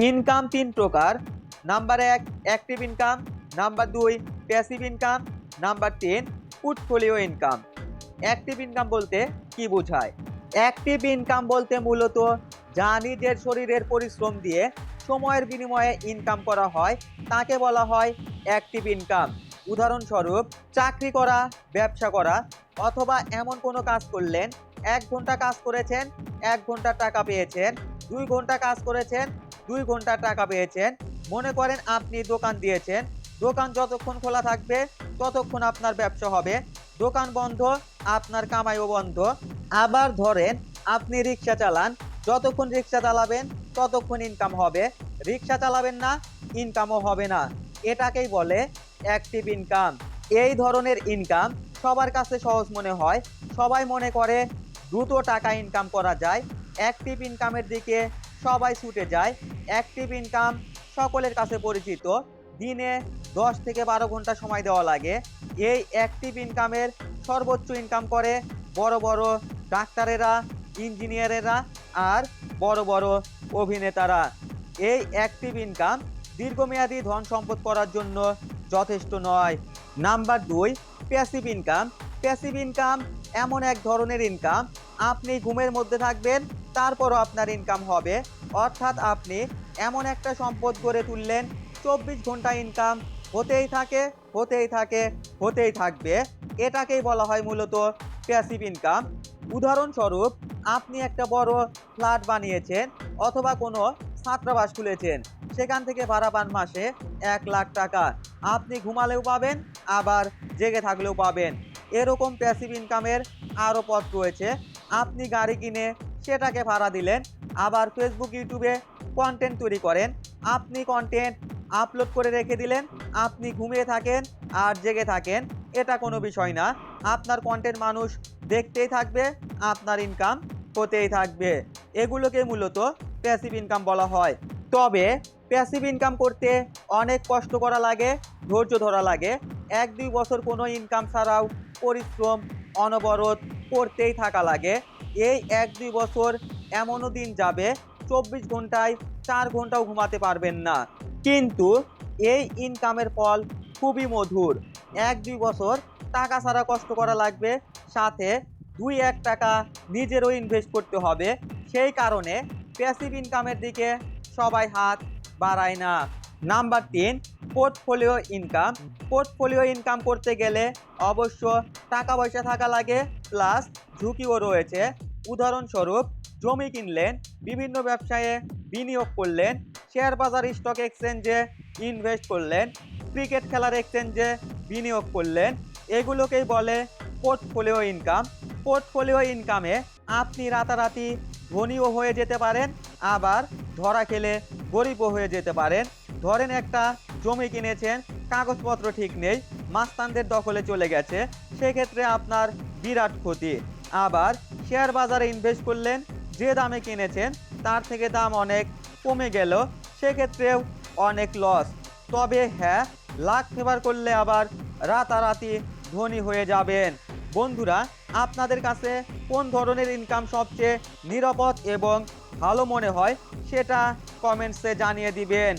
Income তিন প্রকার। Number 1 active income, number 2 passive income, number 3 portfolio income. Active income বলতে কি বোঝায়? অ্যাক্টিভ ইনকাম বলতে মূলত যা নিজের শরীরের পরিশ্রম দিয়ে সময়ের বিনিময়ে ইনকাম করা হয় তাকে বলা হয় অ্যাক্টিভ ইনকাম। উদাহরণস্বরূপ চাকরি করা, ব্যবসা করা অথবা এমন কোনো কাজ করলেন, 1 ঘন্টা কাজ করেছেন, 1 ঘন্টা টাকা পেয়েছেন, 2 ঘন্টা কাজ করেছেন, 2 ঘন্টা টাকা পেয়েছেন। মনে করেন আপনি দোকান দিয়েছেন, দোকান যতক্ষণ খোলা থাকবে ততক্ষণ আপনার ব্যবসা হবে, দোকান বন্ধ আপনার কামাইও বন্ধ। আবার ধরেন আপনি রিক্সা চালান, যতক্ষণ রিক্সা চালাবেন ততক্ষণ ইনকাম হবে, রিক্সা চালাবেন না ইনকামও হবে না। এটাকেই বলে অ্যাক্টিভ ইনকাম। এই ধরনের ইনকাম সবার কাছে সহজ মনে হয়, সবাই মনে করে দ্রুত টাকা ইনকাম করা যায়। অ্যাক্টিভ ইনকামের দিকে সবাই ছুটে যায়। অ্যাক্টিভ ইনকাম সকলের কাছে পরিচিত। দিনে 10 থেকে 12 ঘন্টা সময় দেওয়া লাগে। এই অ্যাক্টিভ ইনকামের সর্বোচ্চ ইনকাম করে বড় বড় ডাক্তারেরা, ইঞ্জিনিয়ারেরা আর বড় বড় অভিনেতারা। এই অ্যাক্টিভ ইনকাম দীর্ঘমেয়াদী ধন সম্পদ করার জন্য যথেষ্ট নয়। Number 2 passive income. Passive income এমন এক ধরনের ইনকাম, আপনি ঘুমের মধ্যে থাকবেন তারপরও আপনার ইনকাম হবে। অর্থাৎ আপনি এমন একটা সম্পদ গড়ে তুললেন, 24 ঘন্টা ইনকাম হতেই থাকে, হতেই থাকে, হতেই থাকবে। এটাকেই বলা হয় মূলত প্যাসিভ ইনকাম। উদাহরণস্বরূপ আপনি একটা বড় ফ্ল্যাট বানিয়েছেন অথবা কোনো ছাত্রাবাস খুলেছেন, সেখান থেকে ভাড়া পান মাসে 1 লাখ টাকা। আপনি ঘুমালেও পাবেন আবার জেগে থাকলেও পাবেন। এরকম প্যাসিভ ইনকামের আরও পথ রয়েছে। আপনি গাড়ি কিনে সেটাকে ভাড়া দিলেন, আবার ফেসবুক, ইউটিউবে কন্টেন্ট তৈরি করেন, আপনি কন্টেন্ট আপলোড করে রেখে দিলেন, আপনি ঘুমিয়ে থাকেন আর জেগে থাকেন, এটা কোনো বিষয় না। আপনার কন্টেন্ট মানুষ দেখতেই থাকবে, আপনার ইনকাম হতেই থাকবে। এগুলোকে মূলত প্যাসিভ ইনকাম বলা হয়। তবে প্যাসিভ ইনকাম করতে অনেক কষ্ট করা লাগে, ধৈর্য ধরা লাগে। 1-2 বছর কোনো ইনকাম ছাড়াও পরিশ্রম অনবরত করতেই থাকা লাগে। এই 1-2 বছর এমনও দিন যাবে 24 ঘন্টায় 4 ঘন্টাও ঘুমাতে পারবেন না। কিন্তু এই ইনকামের ফল খুবই মধুর। 1-2 বছর টাকা ছাড়া কষ্ট করা লাগবে, সাথে 2-1 টাকা নিজেরও ইনভেস্ট করতে হবে। সেই কারণে প্যাসিভ ইনকামের দিকে সবাই হাত বাড়ায় না। Number 3 portfolio income. Portfolio income করতে গেলে অবশ্য টাকা পয়সা থাকা লাগে, প্লাস ঝুঁকিও রয়েছে। উদাহরণস্বরূপ জমি কিনলেন, বিভিন্ন ব্যবসায়ে বিনিয়োগ করলেন, শেয়ার বাজার, স্টক এক্সচেঞ্জে ইনভেস্ট করলেন, ক্রিকেট খেলার এক্সচেঞ্জে বিনিয়োগ করলেন। এগুলোকেই বলে পোর্টফোলিও ইনকাম। পোর্টফোলিও ইনকামে আপনি রাতারাতি ধনীও হয়ে যেতে পারেন, আবার ধরা খেলে গরিবও হয়ে যেতে পারেন। ধরেন একটা জমি কিনেছেন, কাগজপত্র ঠিক নেই, মাস্তানদের দখলে চলে গেছে, সেক্ষেত্রে আপনার বিরাট ক্ষতি। আবার শেয়ার বাজারে ইনভেস্ট করলেন, যে দামে কিনেছেন তার থেকে দাম অনেক কমে গেল, সেক্ষেত্রেও অনেক লস। তবে হ্যাঁ, লাক ফেভার করলে আবার রাতারাতি ধনী হয়ে যাবেন। বন্ধুরা, আপনাদের কাছে কোন ধরনের ইনকাম সবচেয়ে নিরাপদ এবং ভালো মনে হয় সেটা কমেন্টসে জানিয়ে দিবেন।